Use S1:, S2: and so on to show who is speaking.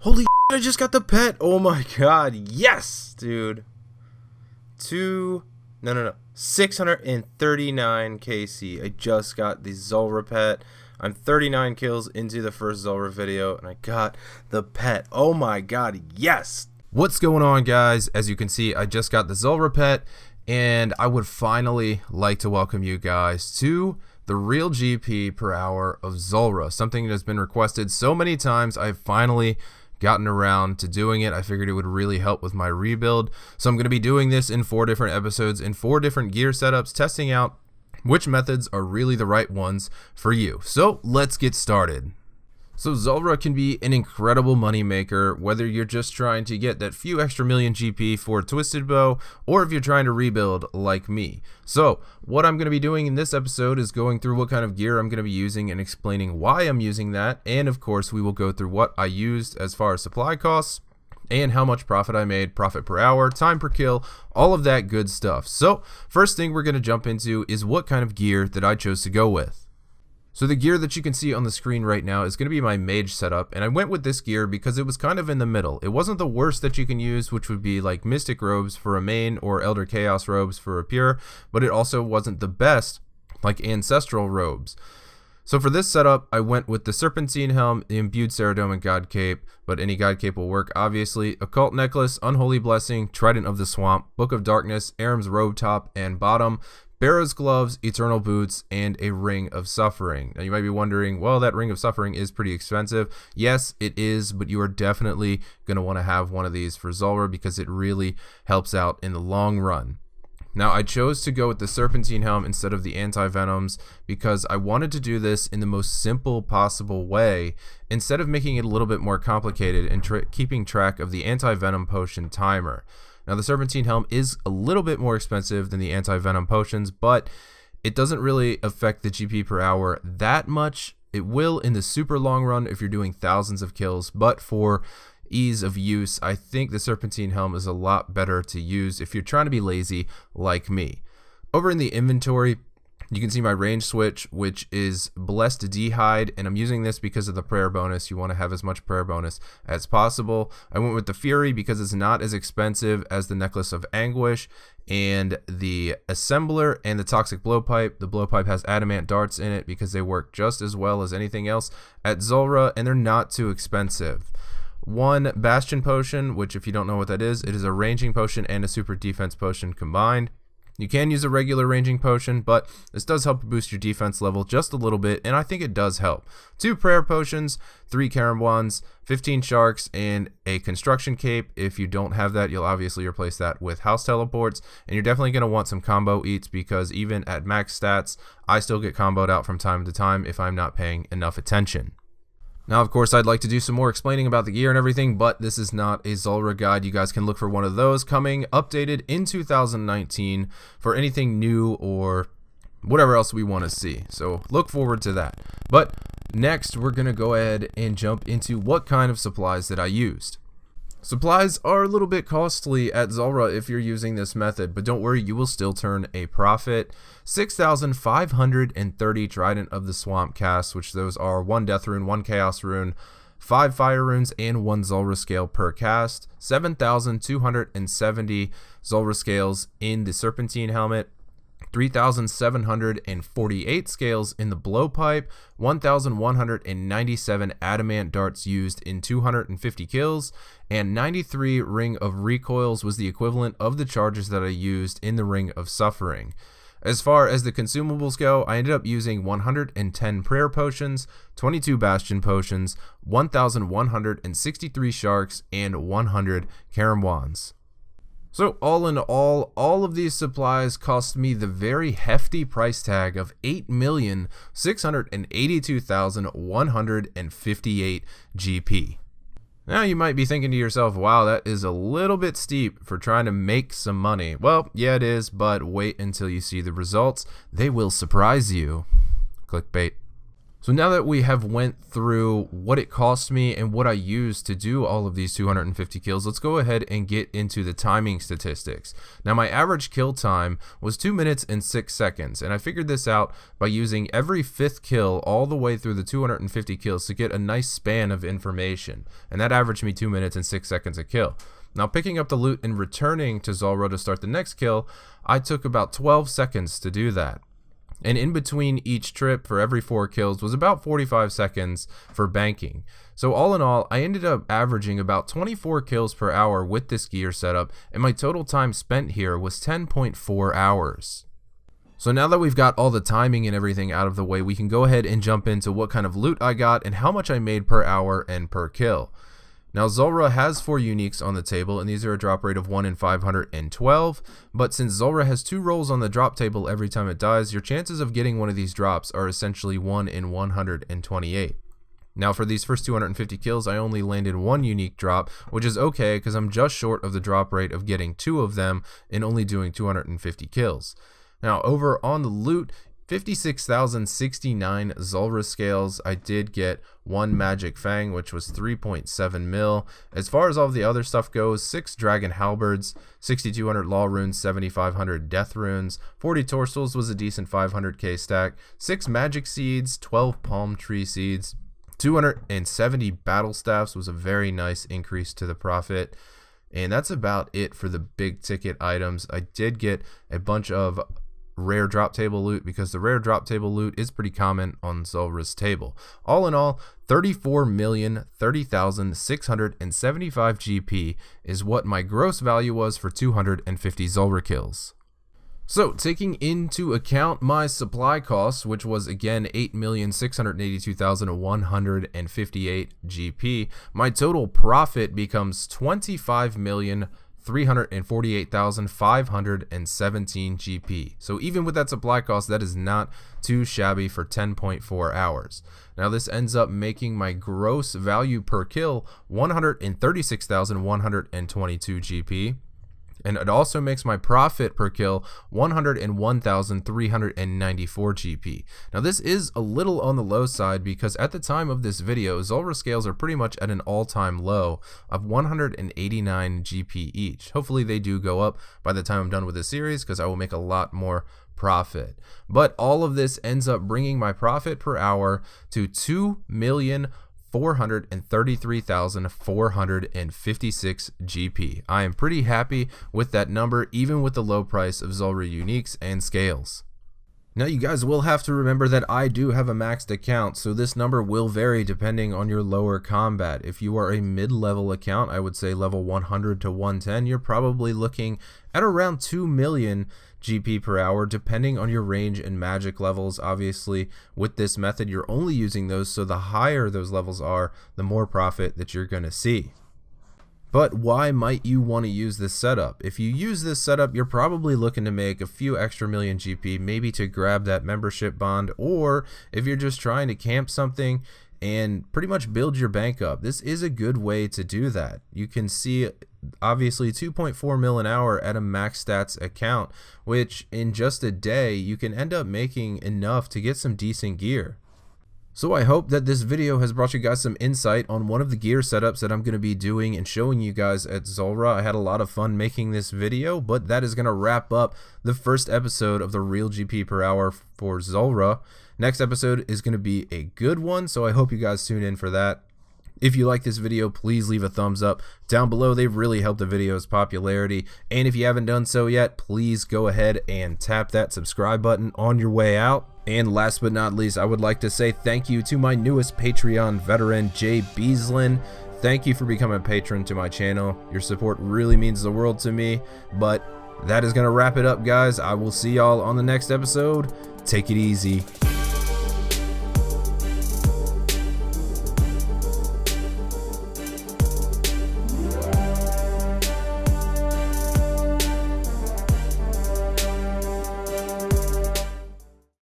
S1: Holy shit, I just got the pet. Oh my god. Yes, dude. 639 KC. I just got the Zulrah pet. I'm 39 kills into the first Zulrah video, and I got the pet. Oh my god, yes. What's going on, guys? As you can see, I just got the Zulrah pet, and I would finally like to welcome you guys to the real GP per hour of Zulrah. Something that has been requested so many times. I've finally gotten around to doing it. I figured it would really help with my rebuild. So I'm going to be doing this in 4 different episodes, in 4 different gear setups, testing out which methods are really the right ones for you. So let's get started. So Zulrah can be an incredible money maker, whether you're just trying to get that few extra million GP for a twisted bow, or if you're trying to rebuild like me. So what I'm going to be doing in this episode is going through what kind of gear I'm going to be using and explaining why I'm using that. And of course, we will go through what I used as far as supply costs and how much profit I made, profit per hour, time per kill, all of that good stuff. So first thing we're going to jump into is what kind of gear that I chose to go with. So the gear that you can see on the screen right now is going to be my mage setup, and I went with this gear because it was kind of in the middle. It wasn't the worst that you can use, which would be like Mystic robes for a main or Elder Chaos robes for a pure, but it also wasn't the best like Ancestral robes. So for this setup, I went with the Serpentine Helm, the Imbued Ceridome, and God Cape, but any God Cape will work, obviously. Occult Necklace, Unholy Blessing, Trident of the Swamp, Book of Darkness, Aram's Robe top and bottom, Barrow's Gloves, Eternal Boots, and a Ring of Suffering. Now you might be wondering, well, that Ring of Suffering is pretty expensive. Yes, it is, but you are definitely going to want to have one of these for Zulrah because it really helps out in the long run. Now I chose to go with the Serpentine Helm instead of the Anti-Venoms because I wanted to do this in the most simple possible way instead of making it a little bit more complicated and keeping track of the Anti-Venom potion timer. Now the Serpentine Helm is a little bit more expensive than the Anti-Venom potions, but it doesn't really affect the GP per hour that much. It will in the super long run if you're doing thousands of kills, but for ease of use, I think the Serpentine Helm is a lot better to use if you're trying to be lazy like me. Over in the inventory, you can see my range switch, which is Blessed D'Hide, and I'm using this because of the prayer bonus. You want to have as much prayer bonus as possible. I went with the Fury because it's not as expensive as the Necklace of Anguish, and the Assembler and the Toxic Blowpipe. The Blowpipe has adamant darts in it because they work just as well as anything else at Zulrah, and they're not too expensive. One Bastion Potion, which if you don't know what that is, it is a ranging potion and a super defense potion combined. You can use a regular ranging potion, but this does help boost your defense level just a little bit, and I think it does help. 2 prayer potions, 3 Karambwans, 15 sharks, and a construction cape. If you don't have that, you'll obviously replace that with house teleports, and you're definitely going to want some combo eats because even at max stats, I still get comboed out from time to time if I'm not paying enough attention. Now, of course, I'd like to do some more explaining about the gear and everything, but this is not a Zulrah guide. You guys can look for one of those coming updated in 2019 for anything new or whatever else we want to see. So look forward to that. But next, we're going to go ahead and jump into what kind of supplies that I used. Supplies are a little bit costly at Zulrah if you're using this method, but don't worry, you will still turn a profit. 6,530 Trident of the Swamp casts, which those are 1 Death Rune, 1 Chaos Rune, 5 Fire Runes, and 1 Zulrah Scale per cast. 7,270 Zulrah Scales in the Serpentine Helmet. 3,748 scales in the Blowpipe, 1,197 adamant darts used in 250 kills, and 93 Ring of Recoils was the equivalent of the charges that I used in the Ring of Suffering. As far as the consumables go, I ended up using 110 prayer potions, 22 bastion potions, 1,163 sharks, and 100 Karambwans. So all in all of these supplies cost me the very hefty price tag of 8,682,158 GP. Now you might be thinking to yourself, wow, that is a little bit steep for trying to make some money. Well, yeah it is, but wait until you see the results. They will surprise you. Clickbait. So now that we have went through what it cost me and what I used to do all of these 250 kills, let's go ahead and get into the timing statistics. Now my average kill time was 2 minutes and 6 seconds, and I figured this out by using every 5th kill all the way through the 250 kills to get a nice span of information, and that averaged me 2 minutes and 6 seconds a kill. Now picking up the loot and returning to Zulrah to start the next kill, I took about 12 seconds to do that. And in between each trip for every 4 kills was about 45 seconds for banking. So all in all, I ended up averaging about 24 kills per hour with this gear setup, and my total time spent here was 10.4 hours. So now that we've got all the timing and everything out of the way, we can go ahead and jump into what kind of loot I got and how much I made per hour and per kill. Now Zulrah has 4 uniques on the table, and these are a drop rate of 1 in 512, but since Zulrah has 2 rolls on the drop table every time it dies, your chances of getting one of these drops are essentially 1 in 128. Now for these first 250 kills, I only landed 1 unique drop, which is okay because I'm just short of the drop rate of getting 2 of them and only doing 250 kills. Now over on the loot, 56,069 Zulrah scales. I did get 1 magic fang, which was 3.7 mil. As far as all of the other stuff goes, 6 dragon halberds, 6,200 law runes, 7,500 death runes, 40 torsos was a decent 500k stack, 6 magic seeds, 12 palm tree seeds, 270 battle staffs was a very nice increase to the profit. And that's about it for the big ticket items. I did get a bunch of rare drop table loot because the rare drop table loot is pretty common on Zulrah's table. All in all, 34,030,675 GP is what my gross value was for 250 Zulrah kills. So taking into account my supply costs, which was again 8,682,158 GP, my total profit becomes 25,348,517 GP. So even with that supply cost, that is not too shabby for 10.4 hours. Now this ends up making my gross value per kill 136,122 GP. And it also makes my profit per kill 101,394 GP. Now this is a little on the low side because at the time of this video, Zulrah scales are pretty much at an all-time low of 189 GP each. Hopefully they do go up by the time I'm done with this series because I will make a lot more profit. But all of this ends up bringing my profit per hour to 2,433,456 GP. I am pretty happy with that number, even with the low price of Zulrah uniques and scales. Now you guys will have to remember that I do have a maxed account, so this number will vary depending on your lower combat. If you are a mid-level account, I would say level 100 to 110, you're probably looking at around 2 million GP per hour, depending on your range and magic levels. Obviously, with this method, you're only using those, so the higher those levels are, the more profit that you're going to see. But why might you want to use this setup? If you use this setup, you're probably looking to make a few extra million GP, maybe to grab that membership bond, or if you're just trying to camp something and pretty much build your bank up. This is a good way to do that. You can see obviously 2.4 mil an hour at a max stats account, which in just a day you can end up making enough to get some decent gear. So I hope that this video has brought you guys some insight on one of the gear setups that I'm going to be doing and showing you guys at Zulrah. I had a lot of fun making this video, but that is going to wrap up the first episode of the real GP per hour for Zulrah. Next episode is going to be a good one, so I hope you guys tune in for that. If you like this video, please leave a thumbs up down below. They've really helped the video's popularity. And if you haven't done so yet, please go ahead and tap that subscribe button on your way out. And last but not least, I would like to say thank you to my newest Patreon veteran, Jay Beaslin. Thank you for becoming a patron to my channel. Your support really means the world to me. But that is going to wrap it up, guys. I will see y'all on the next episode. Take it easy.